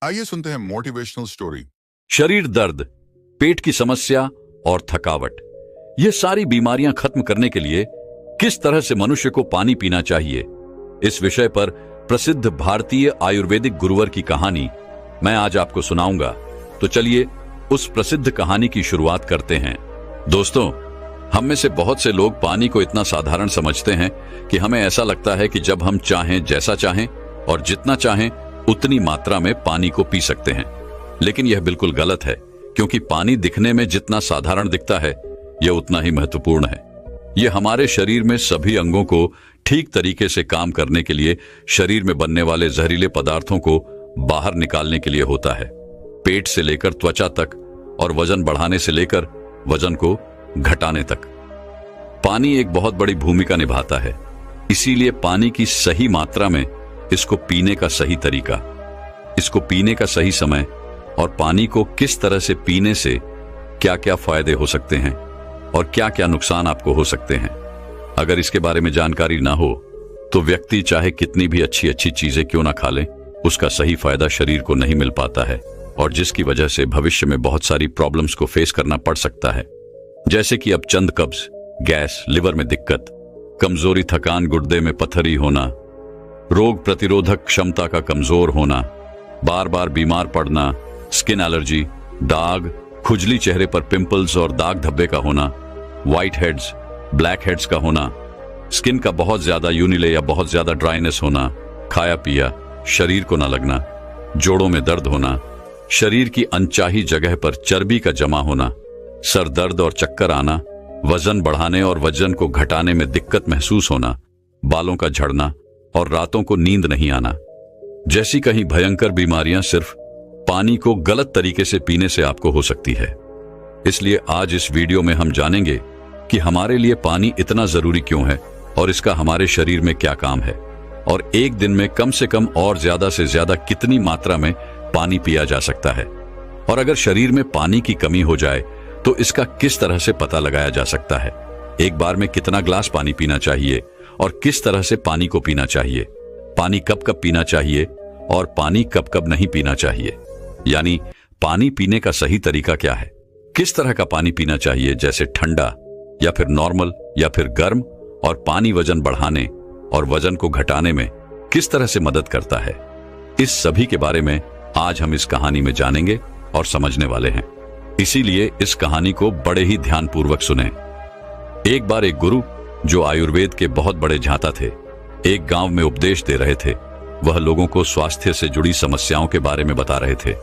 आइए सुनते हैं मोटिवेशनल स्टोरी। शरीर दर्द, पेट की समस्या और थकावट, ये सारी बीमारियां खत्म करने के लिए किस तरह से मनुष्य को पानी पीना चाहिए, इस विषय पर प्रसिद्ध भारतीय आयुर्वेदिक गुरुवर की कहानी मैं आज आपको सुनाऊंगा। तो चलिए उस प्रसिद्ध कहानी की शुरुआत करते हैं। दोस्तों, हम में से बहुत से लोग पानी को इतना साधारण समझते हैं कि हमें ऐसा लगता है कि जब हम चाहें, जैसा चाहें और जितना चाहें उतनी मात्रा में पानी को पी सकते हैं। लेकिन यह बिल्कुल गलत है, क्योंकि पानी दिखने में जितना साधारण दिखता है यह उतना ही महत्वपूर्ण है। यह हमारे शरीर में सभी अंगों को ठीक तरीके से काम करने के लिए, शरीर में बनने वाले जहरीले पदार्थों को बाहर निकालने के लिए होता है। पेट से लेकर त्वचा तक और वजन बढ़ाने से लेकर वजन को घटाने तक पानी एक बहुत बड़ी भूमिका निभाता है। इसीलिए पानी की सही मात्रा में, इसको पीने का सही तरीका, इसको पीने का सही समय और पानी को किस तरह से पीने से क्या क्या फायदे हो सकते हैं और क्या क्या नुकसान आपको हो सकते हैं, अगर इसके बारे में जानकारी ना हो तो व्यक्ति चाहे कितनी भी अच्छी अच्छी चीजें क्यों ना खा ले, उसका सही फायदा शरीर को नहीं मिल पाता है और जिसकी वजह से भविष्य में बहुत सारी प्रॉब्लम्स को फेस करना पड़ सकता है। जैसे कि अब चंद कब्ज, गैस, लिवर में दिक्कत, कमजोरी, थकान, गुर्दे में पथरी होना, रोग प्रतिरोधक क्षमता का कमजोर होना, बार बार बीमार पड़ना, स्किन एलर्जी, दाग, खुजली, चेहरे पर पिंपल्स और दाग धब्बे का होना, व्हाइट हेड्स, ब्लैक हेड्स का होना, स्किन का बहुत ज्यादा यूनिले या बहुत ज्यादा ड्राइनेस होना, खाया पिया शरीर को न लगना, जोड़ों में दर्द होना, शरीर की अनचाही जगह पर चर्बी का जमा होना, सर दर्द और चक्कर आना, वजन बढ़ाने और वजन को घटाने में दिक्कत महसूस होना, बालों का झड़ना और रातों को नींद नहीं आना जैसी कहीं भयंकर बीमारियां सिर्फ पानी को गलत तरीके से पीने से आपको हो सकती है। इसलिए आज इस वीडियो में हम जानेंगे कि हमारे लिए पानी इतना जरूरी क्यों है और इसका हमारे शरीर में क्या काम है और एक दिन में कम से कम और ज्यादा से ज्यादा कितनी मात्रा में पानी पिया जा सकता है, और अगर शरीर में पानी की कमी हो जाए तो इसका किस तरह से पता लगाया जा सकता है। एक बार में कितना ग्लास पानी पीना चाहिए और किस तरह से पानी को पीना चाहिए, पानी कब कब पीना चाहिए और पानी कब कब नहीं पीना चाहिए, यानी पानी पीने का सही तरीका क्या है, किस तरह का पानी पीना चाहिए, जैसे ठंडा या फिर नॉर्मल या फिर गर्म, और पानी वजन बढ़ाने और वजन को घटाने में किस तरह से मदद करता है। इस सभी के बारे में आज हम इस कहानी में जानेंगे और समझने वाले हैं। इसीलिए इस कहानी को बड़े ही ध्यानपूर्वक सुनें। एक बार एक गुरु, जो आयुर्वेद के बहुत बड़े झांता थे, एक गांव में उपदेश दे रहे थे। वह लोगों को स्वास्थ्य से जुड़ी समस्याओं के बारे में बता रहे थे।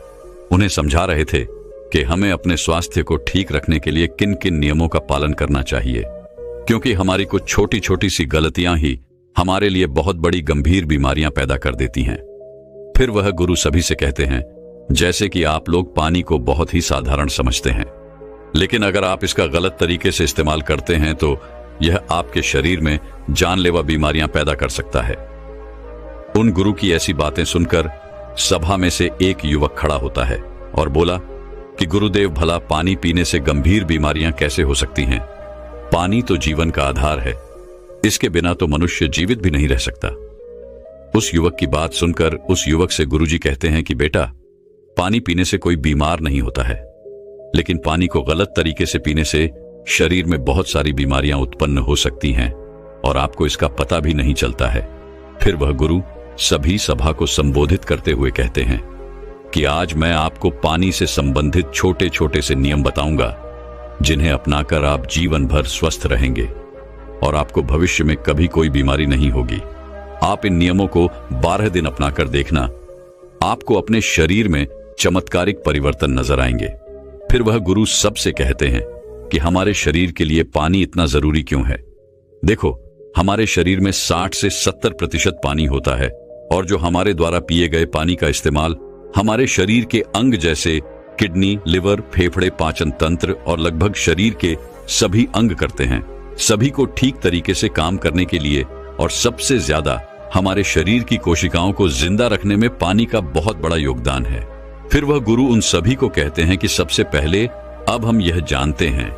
उन्हें समझा रहे थे कि हमें अपने स्वास्थ्य को ठीक रखने के लिए किन किन नियमों का पालन करना चाहिए, क्योंकि हमारी कुछ छोटी छोटी सी गलतियां ही हमारे लिए बहुत बड़ी गंभीर बीमारियां पैदा कर देती हैं। फिर वह गुरु सभी से कहते हैं, जैसे कि आप लोग पानी को बहुत ही साधारण समझते हैं, लेकिन अगर आप इसका गलत तरीके से इस्तेमाल करते हैं तो यह आपके शरीर में जानलेवा बीमारियां पैदा कर सकता है। उन गुरु की ऐसी बातें सुनकर सभा में से एक युवक खड़ा होता है और बोला कि गुरुदेव, भला पानी पीने से गंभीर बीमारियां कैसे हो सकती हैं? पानी तो जीवन का आधार है, इसके बिना तो मनुष्य जीवित भी नहीं रह सकता। उस युवक की बात सुनकर उस युवक से गुरुजी कहते हैं कि बेटा, पानी पीने से कोई बीमार नहीं होता है, लेकिन पानी को गलत तरीके से पीने से शरीर में बहुत सारी बीमारियां उत्पन्न हो सकती हैं और आपको इसका पता भी नहीं चलता है। फिर वह गुरु सभी सभा को संबोधित करते हुए कहते हैं कि आज मैं आपको पानी से संबंधित छोटे छोटे से नियम बताऊंगा, जिन्हें अपनाकर आप जीवन भर स्वस्थ रहेंगे और आपको भविष्य में कभी कोई बीमारी नहीं होगी। आप इन नियमों को 12 दिन अपनाकर देखना, आपको अपने शरीर में चमत्कारिक परिवर्तन नजर आएंगे। फिर वह गुरु सबसे कहते हैं कि हमारे शरीर के लिए पानी इतना जरूरी क्यों है। देखो, हमारे शरीर में 60 से 70% पानी होता है और जो हमारे द्वारा पिए गए पानी का इस्तेमाल हमारे शरीर के अंग जैसे किडनी, लिवर, फेफड़े, पाचन तंत्र और लगभग शरीर के सभी अंग करते हैं। सभी को ठीक तरीके से काम करने के लिए और सबसे ज्यादा हमारे शरीर की कोशिकाओं को जिंदा रखने में पानी का बहुत बड़ा योगदान है। फिर वह गुरु उन सभी को कहते हैं कि सबसे पहले अब हम यह जानते हैं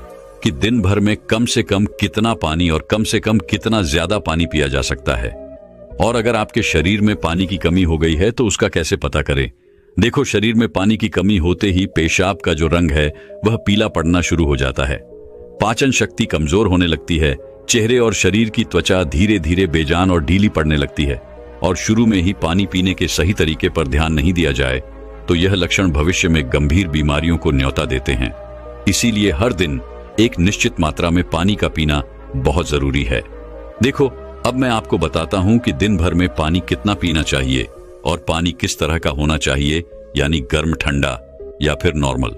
कि दिन भर में कम से कम कितना पानी और कम से कम कितना ज्यादा पानी पिया जा सकता है, और अगर आपके शरीर में पानी की कमी हो गई है तो उसका कैसे पता करें। देखो, शरीर में पानी की कमी होते ही पेशाब का जो रंग है वह पीला पड़ना शुरू हो जाता है। पाचन शक्ति कमजोर होने लगती है। चेहरे और शरीर की त्वचा धीरे धीरे बेजान और ढीली पड़ने लगती है। और शुरू में ही पानी पीने के सही तरीके पर ध्यान नहीं दिया जाए तो यह लक्षण भविष्य में गंभीर बीमारियों को न्योता देते हैं। इसीलिए हर दिन एक निश्चित मात्रा में पानी का पीना बहुत जरूरी है। देखो, अब मैं आपको बताता हूं कि दिन भर में पानी कितना पीना चाहिए और पानी किस तरह का होना चाहिए, यानी गर्म, ठंडा या फिर नॉर्मल।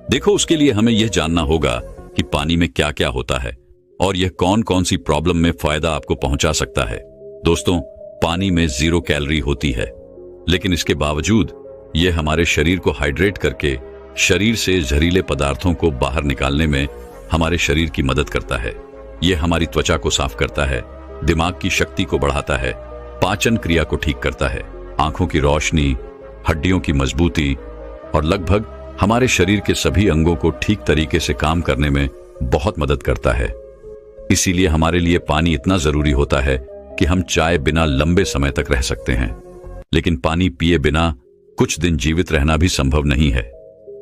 देखो, उसके लिए हमें यह जानना होगा कि पानी में क्या क्या होता है और यह कौन कौन सी प्रॉब्लम में फायदा आपको पहुंचा सकता है। दोस्तों, पानी में 0 कैलोरी होती है, लेकिन इसके बावजूद यह हमारे शरीर को हाइड्रेट करके शरीर से जहरीले पदार्थों को बाहर निकालने में हमारे शरीर की मदद करता है। यह हमारी त्वचा को साफ करता है, दिमाग की शक्ति को बढ़ाता है, पाचन क्रिया को ठीक करता है, आंखों की रोशनी, हड्डियों की मजबूती और लगभग हमारे शरीर के सभी अंगों को ठीक तरीके से काम करने में बहुत मदद करता है। इसीलिए हमारे लिए पानी इतना जरूरी होता है कि हम चाय बिना लंबे समय तक रह सकते हैं, लेकिन पानी पिए बिना कुछ दिन जीवित रहना भी संभव नहीं है,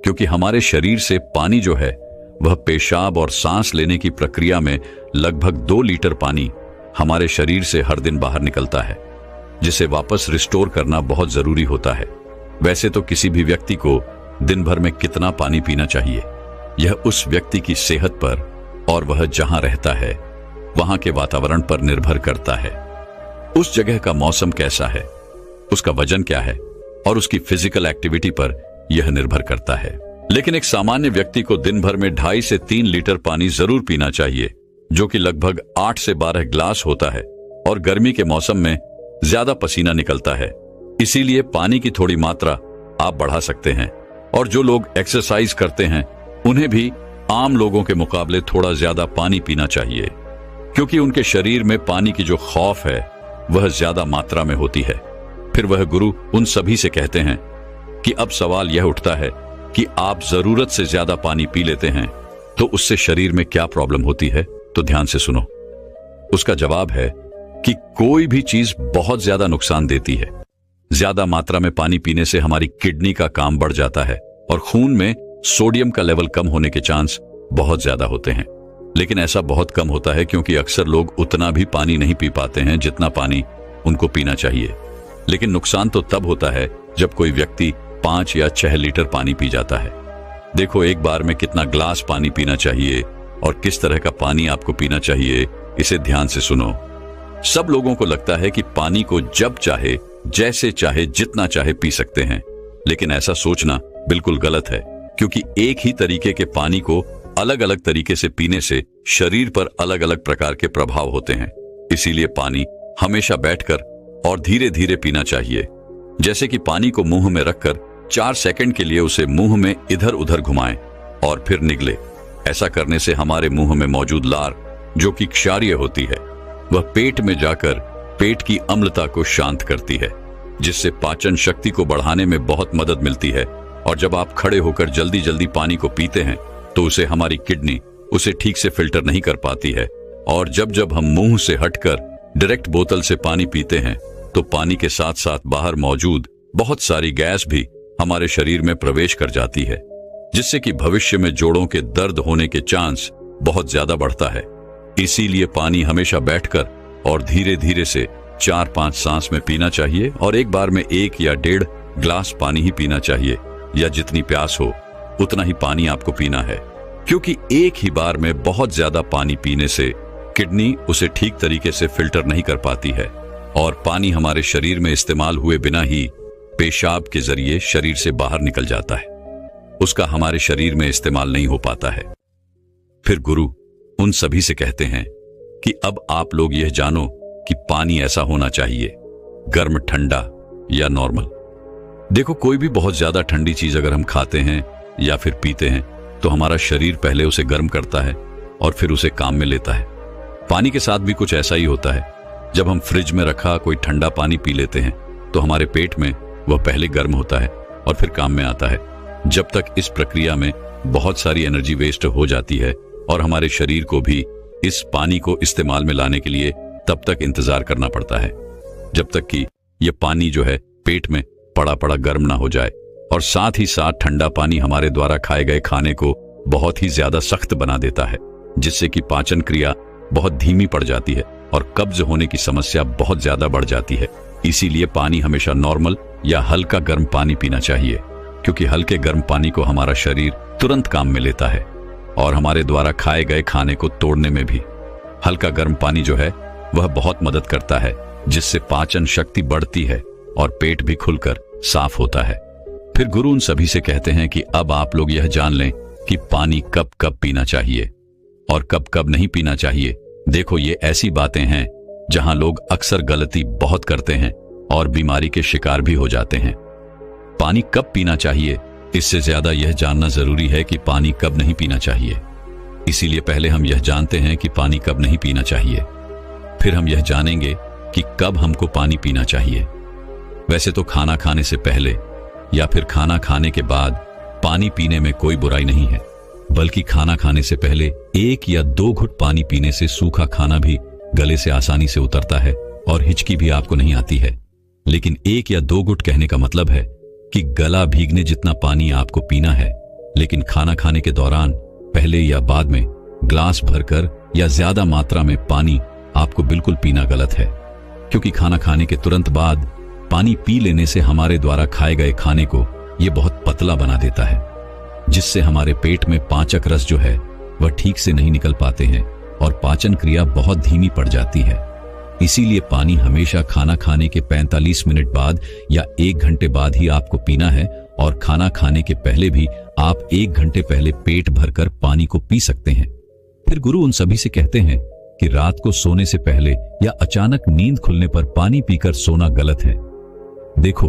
क्योंकि हमारे शरीर से पानी जो है वह पेशाब और सांस लेने की प्रक्रिया में लगभग 2 लीटर पानी हमारे शरीर से हर दिन बाहर निकलता है, जिसे वापस रिस्टोर करना बहुत जरूरी होता है। वैसे तो किसी भी व्यक्ति को दिन भर में कितना पानी पीना चाहिए, यह उस व्यक्ति की सेहत पर और वह जहां रहता है वहां के वातावरण पर निर्भर करता है। उस जगह का मौसम कैसा है, उसका वजन क्या है और उसकी फिजिकल एक्टिविटी पर यह निर्भर करता है। लेकिन एक सामान्य व्यक्ति को दिन भर में 2.5 से 3 लीटर पानी जरूर पीना चाहिए, जो कि लगभग 8 से 12 ग्लास होता है। और गर्मी के मौसम में ज्यादा पसीना निकलता है, इसीलिए पानी की थोड़ी मात्रा आप बढ़ा सकते हैं। और जो लोग एक्सरसाइज करते हैं उन्हें भी आम लोगों के मुकाबले थोड़ा ज्यादा पानी पीना चाहिए, क्योंकि उनके शरीर में पानी की जो खौफ है वह ज्यादा मात्रा में होती है। फिर वह गुरु उन सभी से कहते हैं कि अब सवाल यह उठता है कि आप जरूरत से ज्यादा पानी पी लेते हैं तो उससे शरीर में क्या प्रॉब्लम होती है। तो ध्यान से सुनो। उसका जवाब है कि कोई भी चीज बहुत ज्यादा नुकसान देती है। ज्यादा मात्रा में पानी पीने से हमारी किडनी का काम बढ़ जाता है और खून में सोडियम का लेवल कम होने के चांस बहुत ज्यादा होते हैं। लेकिन ऐसा बहुत कम होता है, क्योंकि अक्सर लोग उतना भी पानी नहीं पी पाते हैं जितना पानी उनको पीना चाहिए। लेकिन नुकसान तो तब होता है जब कोई व्यक्ति 5 या 6 लीटर पानी पी जाता है। देखो, एक बार में कितना ग्लास पानी पीना चाहिए और किस तरह का पानी आपको पीना चाहिए, इसे ध्यान से सुनो। सब लोगों को लगता है कि पानी को जब चाहे, जैसे चाहे, जितना चाहे पी सकते हैं, लेकिन ऐसा सोचना बिल्कुल गलत है, क्योंकि एक ही तरीके के पानी को अलग अलग तरीके से पीने से शरीर पर अलग अलग प्रकार के प्रभाव होते हैं। इसीलिए पानी हमेशा बैठकर और धीरे धीरे पीना चाहिए। जैसे कि पानी को मुंह में रखकर 4 सेकंड के लिए उसे मुंह में इधर उधर घुमाएं और फिर निगले। ऐसा करने से हमारे मुंह में मौजूद लार, जो कि क्षारीय होती है, वह पेट में जाकर पेट की अम्लता को शांत करती है, जिससे पाचन शक्ति को बढ़ाने में बहुत मदद मिलती है। और जब आप खड़े होकर जल्दी जल्दी पानी को पीते हैं तो उसे हमारी किडनी उसे ठीक से फिल्टर नहीं कर पाती है। और जब जब हम मुंह से हटकर डायरेक्ट बोतल से पानी पीते हैं तो पानी के साथ साथ बाहर मौजूद बहुत सारी गैस भी हमारे शरीर में प्रवेश कर जाती है, जिससे कि भविष्य में जोड़ों के दर्द होने के चांस बहुत ज्यादा बढ़ता है। इसीलिए पानी हमेशा बैठकर और धीरे धीरे से 4-5 सांस में पीना चाहिए और एक बार में 1 या 1.5 ग्लास पानी ही पीना चाहिए, या जितनी प्यास हो उतना ही पानी आपको पीना है। क्योंकि एक ही बार में बहुत ज्यादा पानी पीने से किडनी उसे ठीक तरीके से फिल्टर नहीं कर पाती है और पानी हमारे शरीर में इस्तेमाल हुए बिना ही पेशाब के जरिए शरीर से बाहर निकल जाता है, उसका हमारे शरीर में इस्तेमाल नहीं हो पाता है। फिर गुरु उन सभी से कहते हैं कि अब आप लोग यह जानो कि पानी ऐसा होना चाहिए, गर्म, ठंडा या नॉर्मल। देखो, कोई भी बहुत ज्यादा ठंडी चीज अगर हम खाते हैं या फिर पीते हैं तो हमारा शरीर पहले उसे गर्म करता है और फिर उसे काम में लेता है। पानी के साथ भी कुछ ऐसा ही होता है। जब हम फ्रिज में रखा कोई ठंडा पानी पी लेते हैं तो हमारे पेट में वह पहले गर्म होता है और फिर काम में आता है। जब तक इस प्रक्रिया में बहुत सारी एनर्जी वेस्ट हो जाती है और हमारे शरीर को भी इस पानी को इस्तेमाल में लाने के लिए तब तक इंतजार करना पड़ता है, जब तक कि यह पानी जो है पेट में पड़ा पड़ा गर्म ना हो जाए। और साथ ही साथ ठंडा पानी हमारे द्वारा खाए गए खाने को बहुत ही ज्यादा सख्त बना देता है, जिससे कि पाचन क्रिया बहुत धीमी पड़ जाती है और कब्ज होने की समस्या बहुत ज्यादा बढ़ जाती है। इसीलिए पानी हमेशा नॉर्मल या हल्का गर्म पानी पीना चाहिए, क्योंकि हल्के गर्म पानी को हमारा शरीर तुरंत काम में लेता है और हमारे द्वारा खाए गए खाने को तोड़ने में भी हल्का गर्म पानी जो है वह बहुत मदद करता है, जिससे पाचन शक्ति बढ़ती है और पेट भी खुलकर साफ होता है। फिर गुरु उन सभी से कहते हैं कि अब आप लोग यह जान लें कि पानी कब कब पीना चाहिए और कब कब नहीं पीना चाहिए। देखो, ये ऐसी बातें हैं जहां लोग अक्सर गलती बहुत करते हैं और बीमारी के शिकार भी हो जाते हैं। पानी कब पीना चाहिए, इससे ज्यादा यह जानना जरूरी है कि पानी कब नहीं पीना चाहिए। इसीलिए पहले हम यह जानते हैं कि पानी कब नहीं पीना चाहिए, फिर हम यह जानेंगे कि कब हमको पानी पीना चाहिए। वैसे तो खाना खाने से पहले या फिर खाना खाने के बाद पानी पीने में कोई बुराई नहीं है, बल्कि खाना खाने से पहले 1 या 2 घुट पानी पीने से सूखा खाना भी गले से आसानी से उतरता है और हिचकी भी आपको नहीं आती है। लेकिन 1 या 2 घुट कहने का मतलब है कि गला भीगने जितना पानी आपको पीना है, लेकिन खाना खाने के दौरान पहले या बाद में ग्लास भरकर या ज्यादा मात्रा में पानी आपको बिल्कुल पीना गलत है, क्योंकि खाना खाने के तुरंत बाद पानी पी लेने से हमारे द्वारा खाए गए खाने को यह बहुत पतला बना देता है, जिससे हमारे पेट में पाचक रस जो है वह ठीक से नहीं निकल पाते हैं और पाचन क्रिया बहुत धीमी पड़ जाती है। इसीलिए पानी हमेशा खाना खाने के 45 मिनट बाद या 1 घंटे बाद ही आपको पीना है और खाना खाने के पहले भी आप 1 घंटे पहले पेट भरकर पानी को पी सकते हैं। फिर गुरु उन सभी से कहते हैं कि रात को सोने से पहले या अचानक नींद खुलने पर पानी पीकर सोना गलत है। देखो,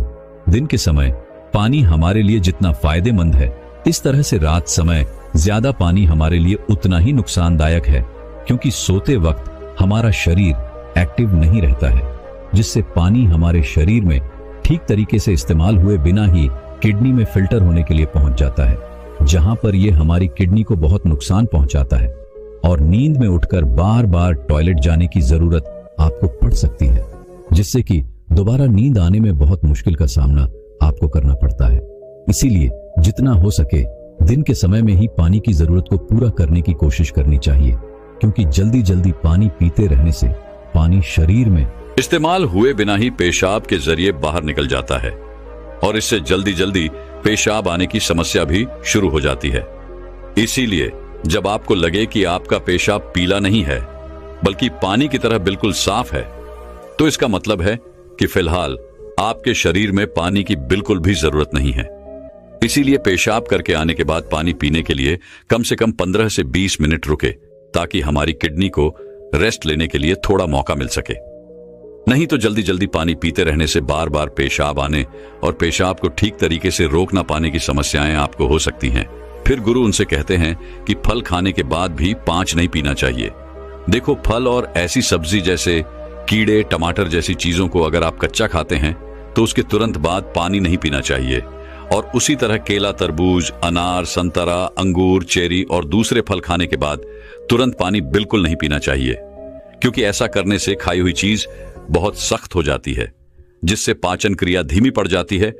दिन के समय पानी हमारे लिए जितना फायदेमंद है, इस तरह से रात समय ज्यादा पानी हमारे लिए उतना ही नुकसानदायक है, क्योंकि सोते वक्त हमारा शरीर एक्टिव नहीं रहता है, जिससे पानी हमारे शरीर में ठीक तरीके से इस्तेमाल हुए बिना ही किडनी में फिल्टर होने के लिए पहुंच जाता है, जहां पर यह हमारी किडनी को बहुत नुकसान पहुंचाता है और नींद में उठकर बार बार टॉयलेट जाने की जरूरत आपको पड़ सकती है, जिससे कि दोबारा नींद आने में बहुत मुश्किल का सामना आपको करना पड़ता है। इसीलिए जितना हो सके दिन के समय में ही पानी की जरूरत को पूरा करने की कोशिश करनी चाहिए, क्योंकि जल्दी जल्दी पानी पीते रहने से पानी शरीर में इस्तेमाल हुए बिना ही पेशाब के जरिए बाहर निकल जाता है और इससे जल्दी जल्दी पेशाब आने की समस्या भी शुरू हो जाती है। इसीलिए जब आपको लगे कि आपका पेशाब पीला नहीं है बल्कि पानी की तरह बिल्कुल साफ है, तो इसका मतलब है कि फिलहाल आपके शरीर में पानी की बिल्कुल भी जरूरत नहीं है। इसीलिए पेशाब करके आने के बाद पानी पीने के लिए कम से कम 15 से 20 मिनट रुके, ताकि हमारी किडनी को रेस्ट लेने के लिए थोड़ा मौका मिल सके। नहीं तो जल्दी जल्दी पानी पीते रहने से बार बार पेशाब आने और पेशाब को ठीक तरीके से रोक ना पाने की समस्याएं आपको हो सकती हैं। फिर गुरु उनसे कहते हैं कि फल खाने के बाद भी 5 नहीं पीना चाहिए। देखो, फल और ऐसी सब्जी जैसे कीड़े, टमाटर जैसी चीजों को अगर आप कच्चा खाते हैं तो उसके तुरंत बाद पानी नहीं पीना चाहिए, और उसी तरह केला, तरबूज, अनार, संतरा, अंगूर, चेरी और दूसरे फल खाने के बाद तुरंत पानी बिल्कुल नहीं पीना चाहिए, क्योंकि ऐसा करने से खाई हुई चीज बहुत सख्त हो जाती है, जिससे पाचन क्रिया धीमी पड़ जाती है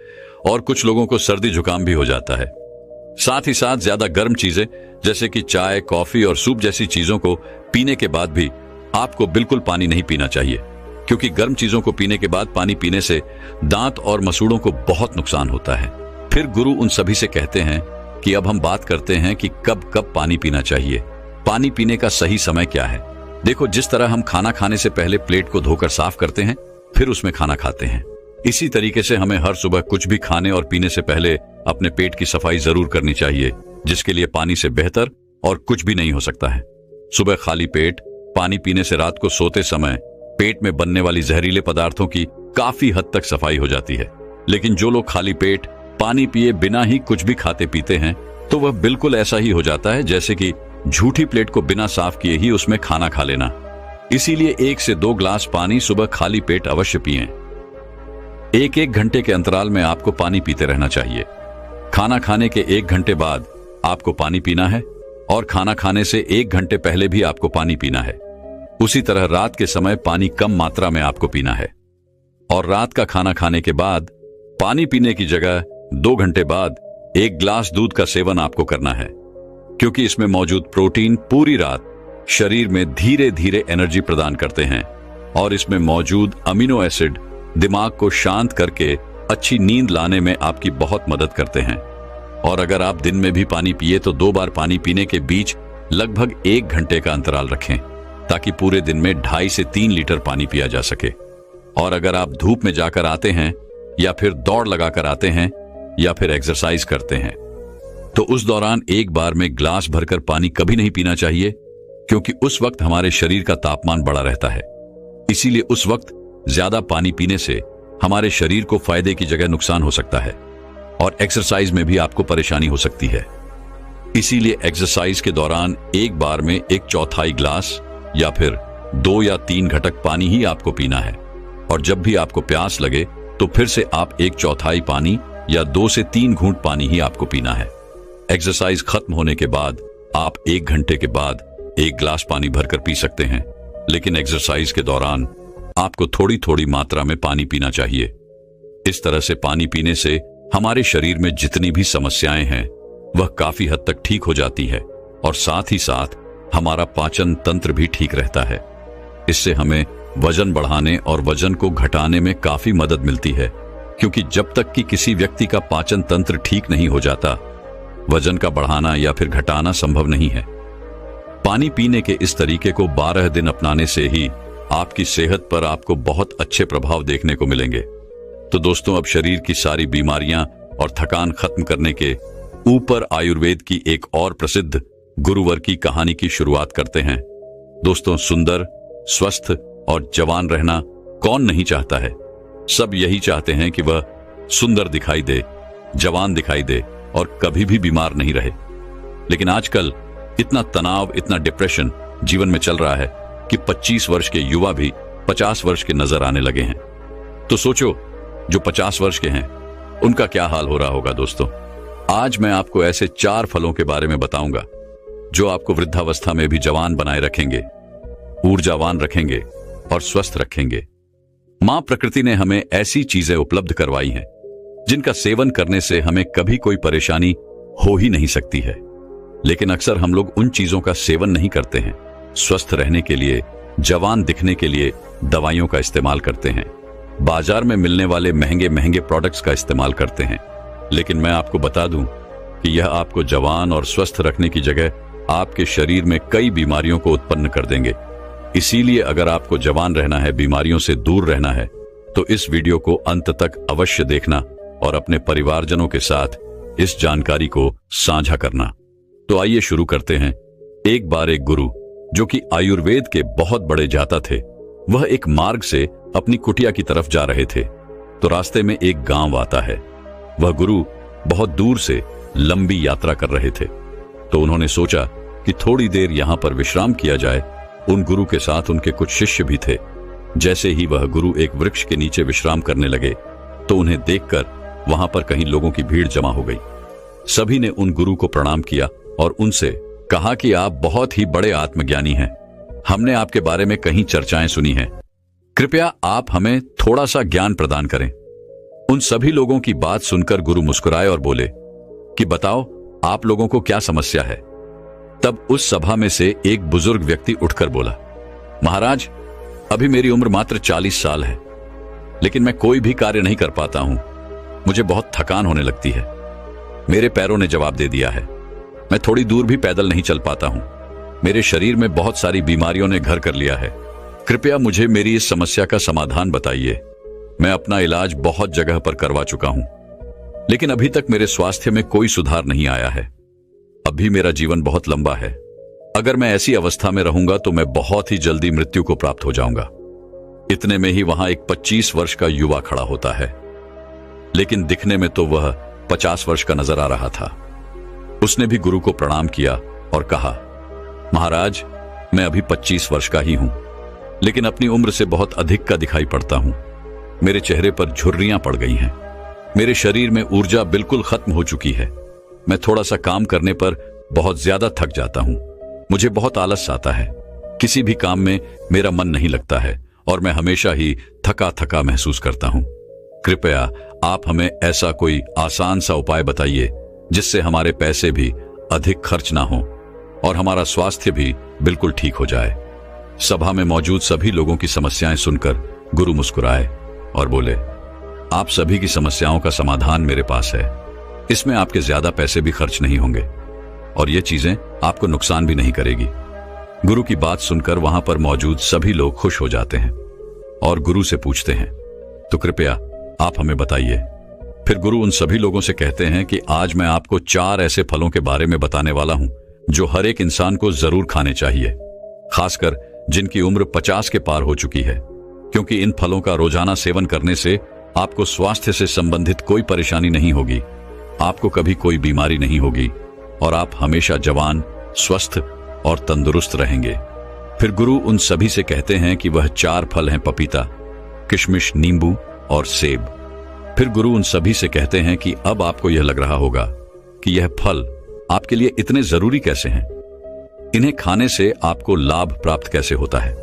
और कुछ लोगों को सर्दी जुकाम भी हो जाता है। साथ ही साथ ज्यादा गर्म चीजें जैसे कि चाय, कॉफी और सूप जैसी चीजों को पीने के बाद भी आपको बिल्कुल पानी नहीं पीना चाहिए, क्योंकि गर्म चीजों को पीने के बाद पानी पीने से दांत और मसूड़ों को बहुत नुकसान होता है। फिर गुरु उन सभी से कहते हैं कि अब हम बात करते हैं कि कब कब पानी पीना चाहिए। पानी पीने का सही समय क्या है? देखो, जिस तरह हम खाना खाने से पहले प्लेट को धोकर साफ करते हैं, फिर उसमें खाना खाते हैं, इसी तरीके से हमें हर सुबह कुछ भी खाने और पीने से पहले अपने पेट की सफाई जरूर करनी चाहिए, जिसके लिए पानी से बेहतर और कुछ भी नहीं हो सकता है। सुबह खाली पेट पानी पीने से रात को सोते समय पेट में बनने वाली जहरीले पदार्थों की काफी हद तक सफाई हो जाती है। लेकिन जो लोग खाली पेट पानी पिए बिना ही कुछ भी खाते पीते हैं, तो वह बिल्कुल ऐसा ही हो जाता है जैसे कि झूठी प्लेट को बिना साफ किए ही उसमें खाना खा लेना। इसीलिए 1 से 2 ग्लास पानी सुबह खाली पेट अवश्य पिएं। 1-1 घंटे के अंतराल में आपको पानी पीते रहना चाहिए। खाना खाने के 1 घंटे बाद आपको पानी पीना है और खाना खाने से 1 घंटे पहले भी आपको पानी पीना है। उसी तरह रात के समय पानी कम मात्रा में आपको पीना है और रात का खाना खाने के बाद पानी पीने की जगह 2 घंटे बाद 1 ग्लास दूध का सेवन आपको करना है, क्योंकि इसमें मौजूद प्रोटीन पूरी रात शरीर में धीरे धीरे एनर्जी प्रदान करते हैं और इसमें मौजूद अमीनो एसिड दिमाग को शांत करके अच्छी नींद लाने में आपकी बहुत मदद करते हैं। और अगर आप दिन में भी पानी पिए तो 2 बार पानी पीने के बीच लगभग 1 घंटे का अंतराल रखें, ताकि पूरे दिन में 2.5 से 3 लीटर पानी पिया जा सके। और अगर आप धूप में जाकर आते हैं या फिर दौड़ लगाकर आते हैं या फिर एक्सरसाइज करते हैं तो उस दौरान एक बार में ग्लास भरकर पानी कभी नहीं पीना चाहिए, क्योंकि उस वक्त हमारे शरीर का तापमान बढ़ा रहता है। इसीलिए उस वक्त ज्यादा पानी पीने से हमारे शरीर को फायदे की जगह नुकसान हो सकता है और एक्सरसाइज में भी आपको परेशानी हो सकती है। इसीलिए एक्सरसाइज के दौरान एक बार में 1/4 ग्लास या फिर 2 या 3 घटक पानी ही आपको पीना है। और जब भी आपको प्यास लगे तो फिर से आप 1/4 पानी या 2 से 3 घूंट पानी ही आपको पीना है। एक्सरसाइज खत्म होने के बाद आप 1 घंटे के बाद 1 ग्लास पानी भरकर पी सकते हैं, लेकिन एक्सरसाइज के दौरान आपको थोड़ी थोड़ी मात्रा में पानी पीना चाहिए। इस तरह से पानी पीने से हमारे शरीर में जितनी भी समस्याएं हैं वह काफी हद तक ठीक हो जाती है और साथ ही साथ हमारा पाचन तंत्र भी ठीक रहता है। इससे हमें वजन बढ़ाने और वजन को घटाने में काफी मदद मिलती है, क्योंकि जब तक कि किसी व्यक्ति का पाचन तंत्र ठीक नहीं हो जाता, वजन का बढ़ाना या फिर घटाना संभव नहीं है। पानी पीने के इस तरीके को 12 दिन अपनाने से ही आपकी सेहत पर आपको बहुत अच्छे प्रभाव देखने को मिलेंगे। तो दोस्तों, अब शरीर की सारी बीमारियां और थकान खत्म करने के ऊपर आयुर्वेद की एक और प्रसिद्ध गुरुवर की कहानी की शुरुआत करते हैं। दोस्तों, सुंदर, स्वस्थ और जवान रहना कौन नहीं चाहता है। सब यही चाहते हैं कि वह सुंदर दिखाई दे, जवान दिखाई दे और कभी भी बीमार नहीं रहे। लेकिन आजकल इतना तनाव, इतना डिप्रेशन जीवन में चल रहा है कि 25 वर्ष के युवा भी 50 वर्ष के नजर आने लगे हैं। तो सोचो, जो 50 वर्ष के हैं उनका क्या हाल हो रहा होगा। दोस्तों, आज मैं आपको ऐसे 4 फलों के बारे में बताऊंगा जो आपको वृद्धावस्था में भी जवान बनाए रखेंगे, ऊर्जावान रखेंगे और स्वस्थ रखेंगे। मां प्रकृति ने हमें ऐसी चीजें उपलब्ध करवाई हैं जिनका सेवन करने से हमें कभी कोई परेशानी हो ही नहीं सकती है। लेकिन अक्सर हम लोग उन चीजों का सेवन नहीं करते हैं। स्वस्थ रहने के लिए, जवान दिखने के लिए दवाइयों का इस्तेमाल करते हैं, बाजार में मिलने वाले महंगे महंगे प्रोडक्ट्स का इस्तेमाल करते हैं। लेकिन मैं आपको बता दूं कि यह आपको जवान और स्वस्थ रखने की जगह आपके शरीर में कई बीमारियों को उत्पन्न कर देंगे। इसीलिए अगर आपको जवान रहना है, बीमारियों से दूर रहना है, तो इस वीडियो को अंत तक अवश्य देखना और अपने परिवारजनों के साथ इस जानकारी को साझा करना। तो आइए शुरू करते हैं। एक बार एक गुरु, जो कि आयुर्वेद के बहुत बड़े जाता थे, वह एक मार्ग से अपनी कुटिया की तरफ जा रहे थे। तो रास्ते में एक गांव आता है। वह गुरु बहुत दूर से लंबी यात्रा कर रहे थे, तो उन्होंने सोचा कि थोड़ी देर यहां पर विश्राम किया जाए। उन गुरु के साथ उनके कुछ शिष्य भी थे। जैसे ही वह गुरु एक वृक्ष के नीचे विश्राम करने लगे तो उन्हें देखकर वहां पर कहीं लोगों की भीड़ जमा हो गई। सभी ने उन गुरु को प्रणाम किया और उनसे कहा कि आप बहुत ही बड़े आत्मज्ञानी हैं। हमने आपके बारे में कहीं चर्चाएं सुनी हैं। कृपया आप हमें थोड़ा सा ज्ञान प्रदान करें। उन सभी लोगों की बात सुनकर गुरु मुस्कुराए और बोले कि बताओ, आप लोगों को क्या समस्या है। तब उस सभा में से एक बुजुर्ग व्यक्ति उठकर बोला, महाराज, अभी मेरी उम्र मात्र 40 साल है, लेकिन मैं कोई भी कार्य नहीं कर पाता हूं। मुझे बहुत थकान होने लगती है। मेरे पैरों ने जवाब दे दिया है। मैं थोड़ी दूर भी पैदल नहीं चल पाता हूं। मेरे शरीर में बहुत सारी बीमारियों ने घर कर लिया है। कृपया मुझे मेरी इस समस्या का समाधान बताइए। मैं अपना इलाज बहुत जगह पर करवा चुका हूं, लेकिन अभी तक मेरे स्वास्थ्य में कोई सुधार नहीं आया है। अभी मेरा जीवन बहुत लंबा है। अगर मैं ऐसी अवस्था में रहूंगा तो मैं बहुत ही जल्दी मृत्यु को प्राप्त हो जाऊंगा। इतने में ही वहां एक 25 वर्ष का युवा खड़ा होता है, लेकिन दिखने में तो वह 50 वर्ष का नजर आ रहा था। उसने भी गुरु को प्रणाम किया और कहा, महाराज, मैं अभी 25 वर्ष का ही हूं, लेकिन अपनी उम्र से बहुत अधिक का दिखाई पड़ता हूं। मेरे चेहरे पर झुर्रियां पड़ गई हैं। मेरे शरीर में ऊर्जा बिल्कुल खत्म हो चुकी है। मैं थोड़ा सा काम करने पर बहुत ज्यादा थक जाता हूं। मुझे बहुत आलस आता है। किसी भी काम में मेरा मन नहीं लगता है और मैं हमेशा ही थका थका महसूस करता हूं। कृपया आप हमें ऐसा कोई आसान सा उपाय बताइए जिससे हमारे पैसे भी अधिक खर्च ना हो और हमारा स्वास्थ्य भी बिल्कुल ठीक हो जाए। सभा में मौजूद सभी लोगों की समस्याएं सुनकर गुरु मुस्कुराए और बोले, आप सभी की समस्याओं का समाधान मेरे पास है। इसमें आपके ज्यादा पैसे भी खर्च नहीं होंगे और ये चीजें आपको नुकसान भी नहीं करेगी। गुरु की बात सुनकर वहां पर मौजूद सभी लोग खुश हो जाते हैं और गुरु से पूछते हैं, तो कृपया आप हमें बताइए। फिर गुरु उन सभी लोगों से कहते हैं कि आज मैं आपको 4 ऐसे फलों के बारे में बताने वाला हूं जो हर एक इंसान को जरूर खाने चाहिए, खासकर जिनकी उम्र 50 के पार हो चुकी है, क्योंकि इन फलों का रोजाना सेवन करने से आपको स्वास्थ्य से संबंधित कोई परेशानी नहीं होगी, आपको कभी कोई बीमारी नहीं होगी और आप हमेशा जवान, स्वस्थ और तंदुरुस्त रहेंगे। फिर गुरु उन सभी से कहते हैं कि वह 4 फल हैं, पपीता, किशमिश, नींबू और सेब। फिर गुरु उन सभी से कहते हैं कि अब आपको यह लग रहा होगा कि यह फल आपके लिए इतने जरूरी कैसे हैं, इन्हें खाने से आपको लाभ प्राप्त कैसे होता है।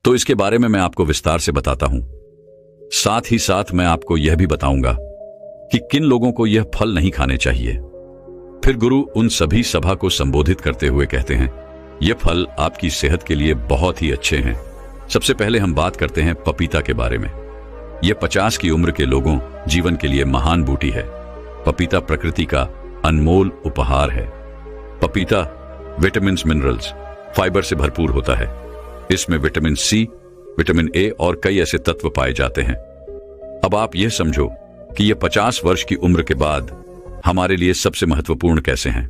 तो इसके बारे में मैं आपको विस्तार से बताता हूं। साथ ही साथ मैं आपको यह भी बताऊंगा कि किन लोगों को यह फल नहीं खाने चाहिए। फिर गुरु उन सभी सभा को संबोधित करते हुए कहते हैं, यह फल आपकी सेहत के लिए बहुत ही अच्छे हैं। सबसे पहले हम बात करते हैं पपीता के बारे में। यह 50 की उम्र के लोगों जीवन के लिए महान बूटी है। पपीता प्रकृति का अनमोल उपहार है। पपीता विटामिन, मिनरल्स, फाइबर से भरपूर होता है। इसमें विटामिन सी, विटामिन ए और कई ऐसे तत्व पाए जाते हैं। अब आप यह समझो कि यह 50 वर्ष की उम्र के बाद हमारे लिए सबसे महत्वपूर्ण कैसे हैं।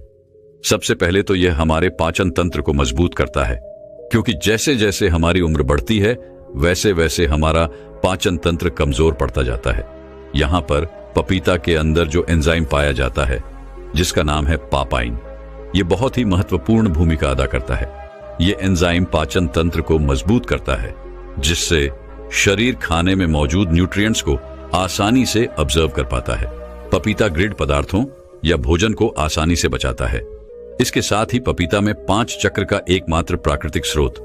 सबसे पहले तो यह हमारे पाचन तंत्र को मजबूत करता है, क्योंकि जैसे जैसे हमारी उम्र बढ़ती है वैसे वैसे हमारा पाचन तंत्र कमजोर पड़ता जाता है। यहां पर पपीता के अंदर जो एंजाइम पाया जाता है जिसका नाम है पापाइन, यह बहुत ही महत्वपूर्ण भूमिका अदा करता है। यह एंजाइम पाचन तंत्र को मजबूत करता है, जिससे शरीर खाने में मौजूद न्यूट्रिएंट्स को आसानी से ऑब्जर्व कर पाता है। पपीता ग्रिड पदार्थों या भोजन को आसानी से बचाता है। इसके साथ ही पपीता में 5 चक्र का एकमात्र प्राकृतिक स्रोत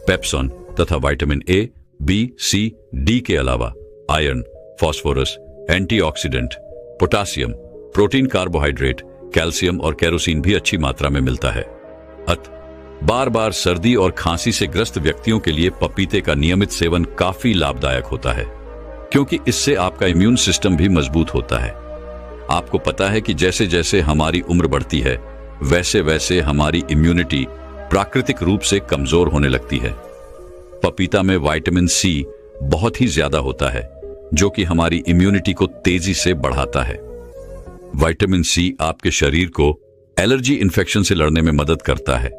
पेप्सोन तथा vitamin A, B, C, D के अलावा iron, phosphorus, antioxidant, potassium, protein, carbohydrate, calcium और केरोसिन भी अच्छी मात्रा में मिलता है। बार बार सर्दी और खांसी से ग्रस्त व्यक्तियों के लिए पपीते का नियमित सेवन काफी लाभदायक होता है, क्योंकि इससे आपका इम्यून सिस्टम भी मजबूत होता है। आपको पता है कि जैसे जैसे हमारी उम्र बढ़ती है वैसे वैसे हमारी इम्यूनिटी प्राकृतिक रूप से कमजोर होने लगती है। पपीता में विटामिन सी बहुत ही ज्यादा होता है, जो कि हमारी इम्यूनिटी को तेजी से बढ़ाता है। विटामिन सी आपके शरीर को एलर्जी इन्फेक्शन से लड़ने में मदद करता है,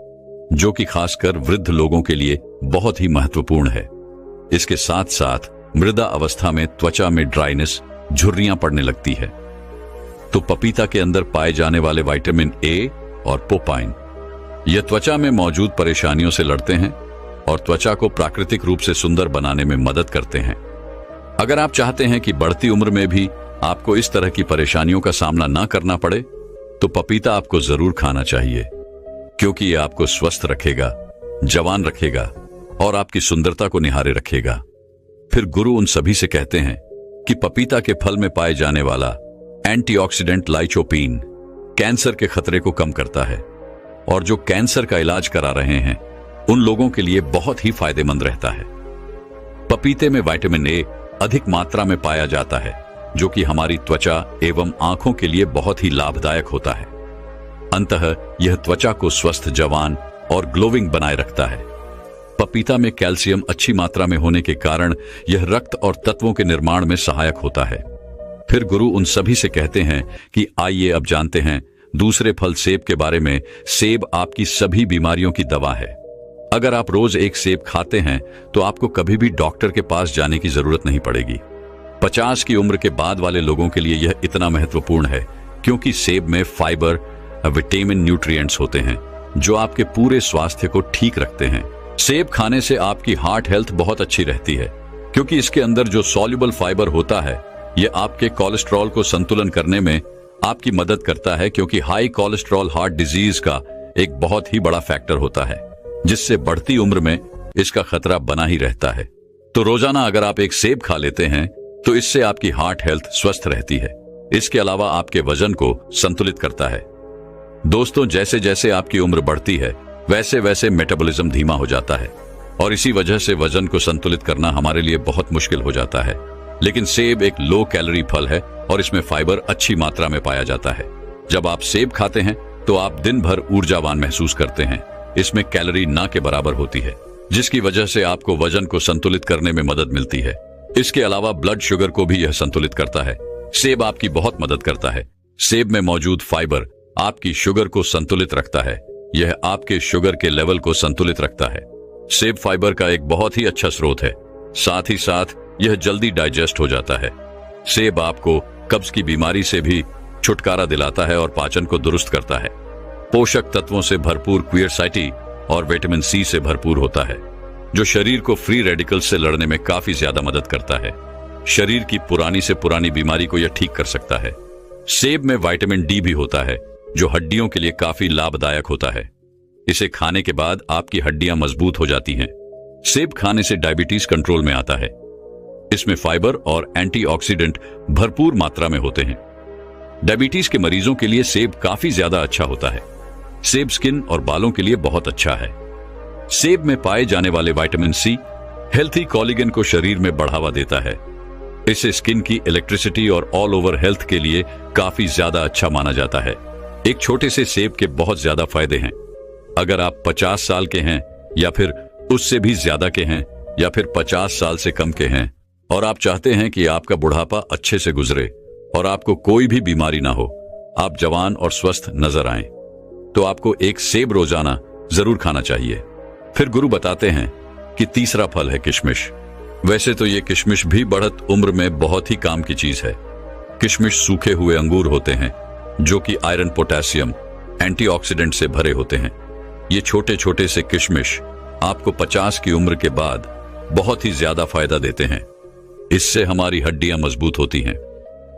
जो कि खासकर वृद्ध लोगों के लिए बहुत ही महत्वपूर्ण है। इसके साथ साथ मृदा अवस्था में त्वचा में ड्राइनेस, झुर्रियां पड़ने लगती है। तो पपीता के अंदर पाए जाने वाले विटामिन ए और पोपाइन यह त्वचा में मौजूद परेशानियों से लड़ते हैं और त्वचा को प्राकृतिक रूप से सुंदर बनाने में मदद करते हैं। अगर आप चाहते हैं कि बढ़ती उम्र में भी आपको इस तरह की परेशानियों का सामना ना करना पड़े, तो पपीता आपको जरूर खाना चाहिए, क्योंकि यह आपको स्वस्थ रखेगा, जवान रखेगा और आपकी सुंदरता को निहारे रखेगा। फिर गुरु उन सभी से कहते हैं कि पपीता के फल में पाए जाने वाला एंटीऑक्सीडेंट लाइकोपीन कैंसर के खतरे को कम करता है और जो कैंसर का इलाज करा रहे हैं उन लोगों के लिए बहुत ही फायदेमंद रहता है। पपीते में विटामिन ए अधिक मात्रा में पाया जाता है, जो कि हमारी त्वचा एवं आंखों के लिए बहुत ही लाभदायक होता है। अंततः यह त्वचा को स्वस्थ, जवान और ग्लोविंग बनाए रखता है। पपीता में कैल्शियम अच्छी मात्रा में होने के कारण यह रक्त और तत्वों के निर्माण में सहायक होता है। फिर गुरु उन सभी से कहते हैं कि आइए अब जानते हैं दूसरे फल सेब के बारे में। सेब आपकी सभी बीमारियों की दवा है। अगर आप रोज एक सेब खाते हैं तो आपको कभी भी डॉक्टर के पास जाने की जरूरत नहीं पड़ेगी। 50 की उम्र के बाद वाले लोगों के लिए यह इतना महत्वपूर्ण है क्योंकि सेब में फाइबर, विटामिन, न्यूट्रिएंट्स होते हैं जो आपके पूरे स्वास्थ्य को ठीक रखते हैं। सेब खाने से आपकी हार्ट हेल्थ बहुत अच्छी रहती है, क्योंकि इसके अंदर जो सॉल्युबल फाइबर होता है यह आपके कोलेस्ट्रॉल को संतुलन करने में आपकी मदद करता है, क्योंकि हाई कोलेस्ट्रॉल हार्ट डिजीज का एक बहुत ही बड़ा फैक्टर होता है, जिससे बढ़ती उम्र में इसका खतरा बना ही रहता है। तो रोजाना अगर आप एक सेब खा लेते हैं तो इससे आपकी हार्ट हेल्थ स्वस्थ रहती है। इसके अलावा आपके वजन को संतुलित करता है। दोस्तों, जैसे जैसे आपकी उम्र बढ़ती है वैसे वैसे मेटाबॉलिज्म धीमा हो जाता है और इसी वजह से वजन को संतुलित करना हमारे लिए बहुत मुश्किल हो जाता है। लेकिन सेब एक लो कैलोरी फल है और इसमें फाइबर अच्छी मात्रा में पाया जाता है। जब आप सेब खाते हैं तो आप दिन भर ऊर्जावान महसूस करते हैं। इसमें कैलोरी ना के बराबर होती है, जिसकी वजह से आपको वजन को संतुलित करने में मदद मिलती है। इसके अलावा ब्लड शुगर को भी यह संतुलित करता है। सेब आपकी बहुत मदद करता है। सेब में मौजूद फाइबर आपकी शुगर को संतुलित रखता है। यह आपके शुगर के लेवल को संतुलित रखता है। सेब फाइबर का एक बहुत ही अच्छा स्रोत है। साथ ही साथ यह जल्दी डाइजेस्ट हो जाता है। सेब आपको कब्ज की बीमारी से भी छुटकारा दिलाता है और पाचन को दुरुस्त करता है। पोषक तत्वों से भरपूर क्वियरसाइटी और विटामिन सी से भरपूर होता है, जो शरीर को फ्री रेडिकल्स से लड़ने में काफी ज्यादा मदद करता है। शरीर की पुरानी से पुरानी बीमारी को यह ठीक कर सकता है। सेब में विटामिन डी भी होता है, जो हड्डियों के लिए काफी लाभदायक होता है। इसे खाने के बाद आपकी हड्डियां मजबूत हो जाती हैं। सेब खाने से डायबिटीज कंट्रोल में आता है। इसमें फाइबर और एंटीऑक्सीडेंट भरपूर मात्रा में होते हैं। डायबिटीज के मरीजों के लिए सेब काफी ज्यादा अच्छा होता है। सेब स्किन और बालों के लिए बहुत अच्छा है। सेब में पाए जाने वाले विटामिन सी हेल्थी कोलेजन को शरीर में बढ़ावा देता है। इसे स्किन की इलेक्ट्रिसिटी और ऑल ओवर हेल्थ के लिए काफी ज्यादा अच्छा माना जाता है। एक छोटे से सेब के बहुत ज्यादा फायदे हैं। अगर आप 50 साल के हैं या फिर उससे भी ज्यादा के हैं या फिर 50 साल से कम के हैं और आप चाहते हैं कि आपका बुढ़ापा अच्छे से गुजरे और आपको कोई भी बीमारी ना हो, आप जवान और स्वस्थ नजर आएं, तो आपको एक सेब रोजाना जरूर खाना चाहिए। फिर गुरु बताते हैं कि तीसरा फल है किशमिश। वैसे तो ये किशमिश भी बढ़त उम्र में बहुत ही काम की चीज है। किशमिश सूखे हुए अंगूर होते हैं जो कि आयरन, पोटेशियम, एंटीऑक्सीडेंट से भरे होते हैं। ये छोटे छोटे से किशमिश आपको 50 की उम्र के बाद बहुत ही ज्यादा फायदा देते हैं। इससे हमारी हड्डियां मजबूत होती हैं,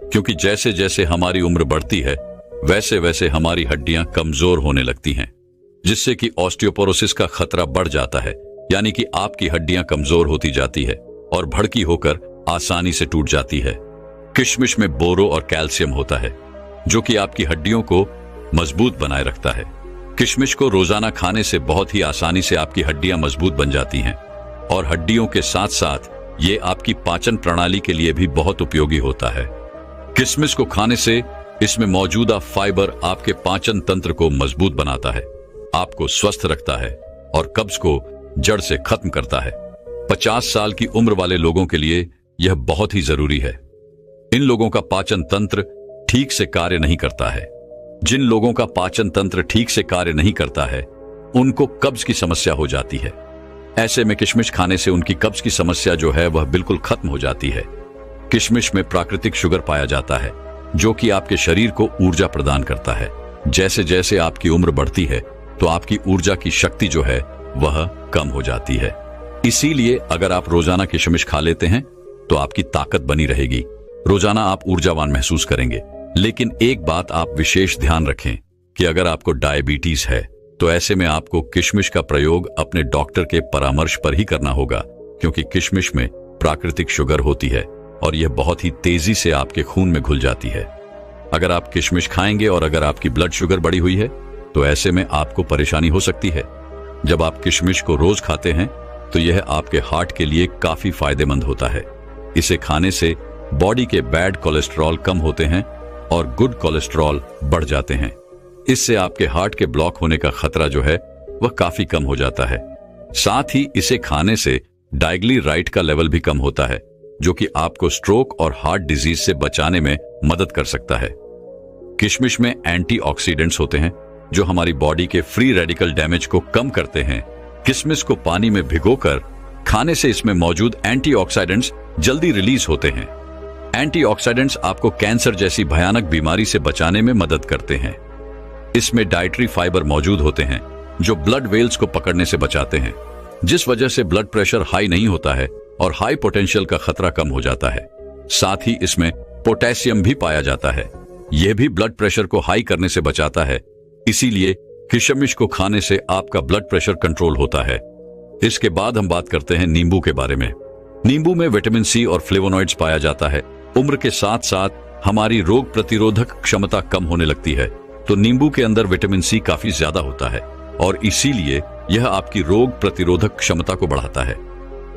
क्योंकि जैसे जैसे हमारी उम्र बढ़ती है वैसे वैसे हमारी हड्डियां कमजोर होने लगती हैं, जिससे कि ऑस्टियोपोरोसिस का खतरा बढ़ जाता है। यानी कि आपकी हड्डियां कमजोर होती जाती है और भड़की होकर आसानी से टूट जाती है। किशमिश में बोरो और कैल्शियम होता है, जो कि आपकी हड्डियों को मजबूत बनाए रखता है। किशमिश को रोजाना खाने से बहुत ही आसानी से आपकी हड्डियां मजबूत बन जाती हैं और हड्डियों के साथ साथ ये आपकी पाचन प्रणाली के लिए भी बहुत उपयोगी होता है। किशमिश को खाने से इसमें मौजूदा फाइबर आपके पाचन तंत्र को मजबूत बनाता है, आपको स्वस्थ रखता है और कब्ज को जड़ से खत्म करता है। 50 साल की उम्र वाले लोगों के लिए यह बहुत ही जरूरी है। इन लोगों का पाचन तंत्र ठीक से कार्य नहीं करता है। जिन लोगों का पाचन तंत्र ठीक से कार्य नहीं करता है उनको कब्ज की समस्या हो जाती है। ऐसे में किशमिश खाने से उनकी कब्ज की समस्या जो है वह बिल्कुल खत्म हो जाती है। किशमिश में प्राकृतिक शुगर पाया जाता है, जो कि आपके शरीर को ऊर्जा प्रदान करता है। जैसे जैसे आपकी उम्र बढ़ती है तो आपकी ऊर्जा की शक्ति जो है वह कम हो जाती है। इसीलिए अगर आप रोजाना किशमिश खा लेते हैं तो आपकी ताकत बनी रहेगी, रोजाना आप ऊर्जावान महसूस करेंगे। लेकिन एक बात आप विशेष ध्यान रखें कि अगर आपको डायबिटीज है तो ऐसे में आपको किशमिश का प्रयोग अपने डॉक्टर के परामर्श पर ही करना होगा, क्योंकि किशमिश में प्राकृतिक शुगर होती है और यह बहुत ही तेजी से आपके खून में घुल जाती है। अगर आप किशमिश खाएंगे और अगर आपकी ब्लड शुगर बढ़ी हुई है तो ऐसे में आपको परेशानी हो सकती है। जब आप किशमिश को रोज खाते हैं तो यह आपके हार्ट के लिए काफी फायदेमंद होता है। इसे खाने से बॉडी के बैड कोलेस्ट्रॉल कम होते हैं और गुड कोलेस्ट्रॉल बढ़ जाते हैं। इससे आपके हार्ट के ब्लॉक होने का खतरा जो है वह काफी कम हो जाता है। साथ ही इसे खाने से डाइग्लीराइट का लेवल भी कम होता है, जो कि आपको स्ट्रोक और हार्ट डिजीज से बचाने में मदद कर सकता है। किशमिश में एंटीऑक्सीडेंट्स होते हैं जो हमारी बॉडी के फ्री रेडिकल डैमेज को कम करते हैं। किशमिश को पानी में भिगोकर खाने से इसमें मौजूद एंटीऑक्सीडेंट्स जल्दी रिलीज होते हैं। एंटीऑक्सीडेंट्स आपको कैंसर जैसी भयानक बीमारी से बचाने में मदद करते हैं। इसमें डाइटरी फाइबर मौजूद होते हैं जो ब्लड वेल्स को पकड़ने से बचाते हैं, जिस वजह से ब्लड प्रेशर हाई नहीं होता है और हाई पोटेंशियल का खतरा कम हो जाता है। साथ ही इसमें पोटेशियम भी पाया जाता है, यह भी ब्लड प्रेशर को हाई करने से बचाता है। इसीलिए किशमिश को खाने से आपका ब्लड प्रेशर कंट्रोल होता है। इसके बाद हम बात करते हैं नींबू के बारे में। नींबू में विटामिन सी और फ्लेवोनॉइड्स पाया जाता है। उम्र के साथ साथ हमारी रोग प्रतिरोधक क्षमता कम होने लगती है, तो नींबू के अंदर विटामिन सी काफी ज्यादा होता है और इसीलिए यह आपकी रोग प्रतिरोधक क्षमता को बढ़ाता है।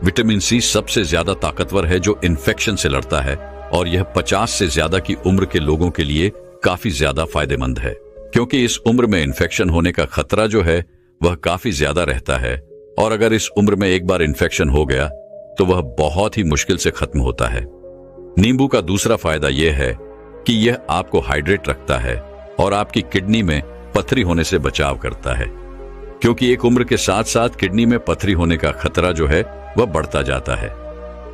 विटामिन सी सबसे ज्यादा ताकतवर है जो इन्फेक्शन से लड़ता है और यह 50 से ज्यादा की उम्र के लोगों के लिए काफी ज्यादा फायदेमंद है, क्योंकि इस उम्र में इन्फेक्शन होने का खतरा जो है वह काफी ज्यादा रहता है और अगर इस उम्र में एक बार इन्फेक्शन हो गया तो वह बहुत ही मुश्किल से खत्म होता है। नींबू का दूसरा फायदा यह है कि यह आपको हाइड्रेट रखता है और आपकी किडनी में पथरी होने से बचाव करता है, क्योंकि एक उम्र के साथ साथ किडनी में पथरी होने का खतरा जो है वह बढ़ता जाता है।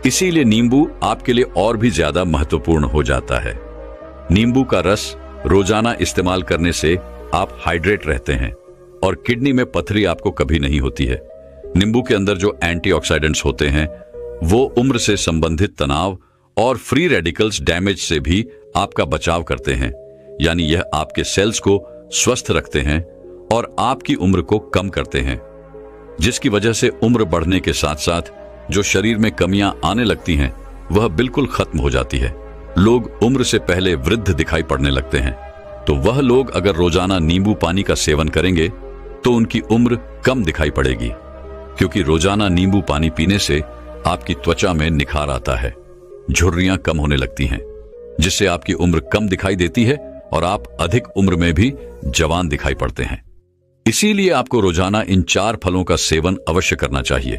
इसीलिए नींबू आपके लिए और भी ज्यादा महत्वपूर्ण हो जाता है। नींबू का रस रोजाना इस्तेमाल करने से आप हाइड्रेट रहते हैं और किडनी में पथरी आपको कभी नहीं होती है। नींबू के अंदर जो एंटीऑक्सीडेंट्स होते हैं वो उम्र से संबंधित तनाव और फ्री रेडिकल्स डैमेज से भी आपका बचाव करते हैं, यानी यह आपके सेल्स को स्वस्थ रखते हैं और आपकी उम्र को कम करते हैं, जिसकी वजह से उम्र बढ़ने के साथ साथ जो शरीर में कमियां आने लगती हैं वह बिल्कुल खत्म हो जाती है। लोग उम्र से पहले वृद्ध दिखाई पड़ने लगते हैं, तो वह लोग अगर रोजाना नींबू पानी का सेवन करेंगे तो उनकी उम्र कम दिखाई पड़ेगी, क्योंकि रोजाना नींबू पानी पीने से आपकी त्वचा में निखार आता है, झुर्रियां कम होने लगती हैं, जिससे आपकी उम्र कम दिखाई देती है और आप अधिक उम्र में भी जवान दिखाई पड़ते हैं। इसीलिए आपको रोजाना इन 4 फलों का सेवन अवश्य करना चाहिए।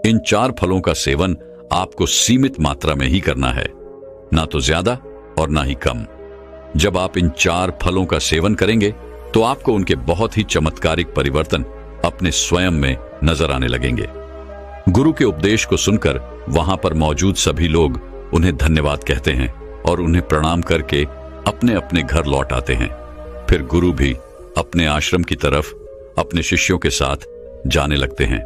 इन 4 फलों का सेवन आपको सीमित मात्रा में ही करना है, ना तो ज्यादा और ना ही कम। जब आप इन 4 फलों का सेवन करेंगे तो आपको उनके बहुत ही चमत्कारिक परिवर्तन अपने स्वयं में नजर आने लगेंगे। गुरु के उपदेश को सुनकर वहां पर मौजूद सभी लोग उन्हें धन्यवाद कहते हैं और उन्हें प्रणाम करके अपने अपने घर लौट आते हैं। फिर गुरु भी अपने आश्रम की तरफ अपने शिष्यों के साथ जाने लगते हैं।